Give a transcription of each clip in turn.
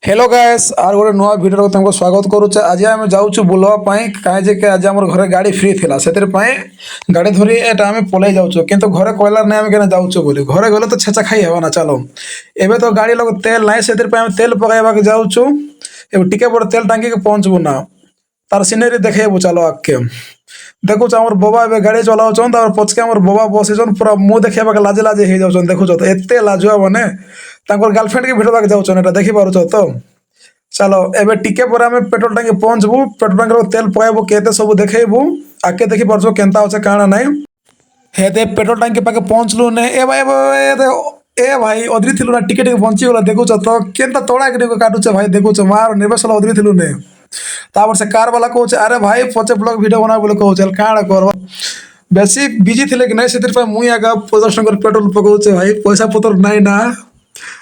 Hello guys are गोटे नुआ video तुमको स्वागत करुचे। आज आम जाऊँ बुलवा कहीं आज आम घर गाड़ी फ्री थिला से गाड़ी धरी एटा आम पलि जाऊँ किंतु घरे कहलार नहीं आम के जाऊँ बोली घरे गले तो छेचा खाई हेबा ना। चलो एबे तो गाड़ी लोग तेल ना से तेल पकड़ा जाऊँ टिके बड़े तेल टांगी के पहुँचबू ना तार सिनेरी देखेबू। चलो आगे देखु आम बाबा ए गाड़ी चलाऊन पचके आम बाबा बसीन पूरा मुँह देखा लाजे लाजे हो जाऊन देखुच तो एत लाजुआ मैंने गर्लफ्रेंड के भिड़वाक जाऊन देखी पार तो। चलो एबे टिके पर आम पेट्रोल टांगी पहुँचबू पेट्रोल टांगी तेल पकबू केते सब देखेबू आगे देखी पार्छ केनता अच्छे काଣା ना हेते पेट्रोल टांगी पाके पहुँचलू ने ए भाई अदरी थिलु ना टिके टिके बंची गला देखुच तो केनता तोड़ा के काटुचे भाई देखुच मार निवेश वाला अदरी थिलु ने तापर से कार वाला कहूँ अरे भाई पचे ब्लॉग वीडियो बना बोले कहूँ काଣା कर बेसी बिजी थिले कि नहीं से मुई आगे 50 टंकर पेट्रोल पकाउचे भाई पैसा पतर नाई ना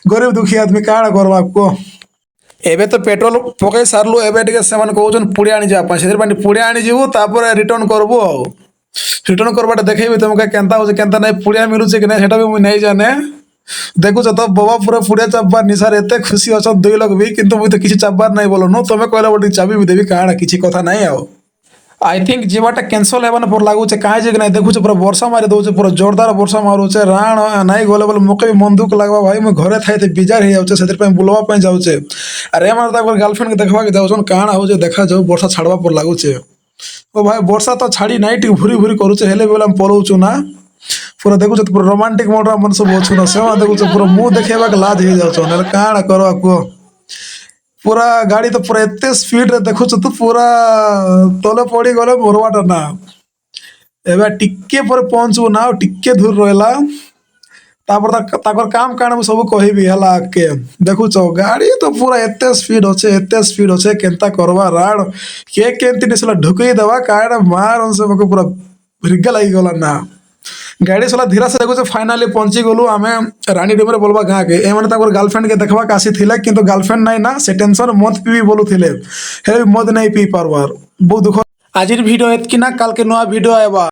गरीब दुखी आदमी काଣା करबा को। एबे तो पेट्रोल पकई सारू एबे कहूँ पुड़ी आनी जापा से पुड़ी आनी जीवु तापर रिटर्न करबू आ रिटर्न करवाटा देखेबी तुमके केनता हो केनता नहीं पुड़िया मिलूचे कि नहीं भी मुझे नहीं जाने देखुच तो बाबा पूरा पुड़िया चापबार निशार एत खुशी अच्छा 2 लोग भी किंतु मुझे किसी चापबार नहीं बोलो तुम्हें कहला बोली चाबी भी देवी काଣା किसी कथा नहीं आओ आई थिंक जीवाटा कैंसल हेबान पर लगुचे कहीं जे नहीं देखुचे पूरा वर्षा मारी दौचे पूरा जोरदार वर्षा मारूचे राण नहीं गले बोले मोके भी मन दुख लगवा भाई मुझे घरे थाई बिजार हो जाऊे से बुलवा जाऊे अरे मार गर्लफ्रेंड के देखा जाऊन काଣା हो देखा जाऊ वर्षा छाड़वा पर लगुचे ओ भाई वर्षा तो छाड़ी नाई टी भूरी भूरी करुचे हेले बेले पलाऊँ ना पूरा देखुचे पूरा रोमांटिक मोड मन सब अच्छु ना से देखुचे पूरा मुँह देखेबा लाज हो जाऊन काଣା करवा को पूरा गाड़ी तो पूरा एत स्पीड रे देखुच तो पूरा तले पड़ी गले मरवाटा ना एबे टिके पर पहुँचू ना टिके दूर रहा तापर काम काण सब कहबी है के देखुच गाड़ी तो पूरा एत स्पीड अच्छे केनता करवा राड़ के केमती नहीं ढुकई देवा काण मार से पूरा रिगा लगी गला ना गाड़ी साला धीरे से देखुचे फाइनाली पहुंची गलु आम रानी डुम बोलवा गाँ के एमने गर्लफ्रेंड के देखा आसी किंतु गर्लफ्रेंड नहीं ना से टेंशन मत पीबी बोलुले मत नहीं पी पार्बार बहुत दुख। आज भिडियो एतकी ना कल के नुआ भिडियो आएबा।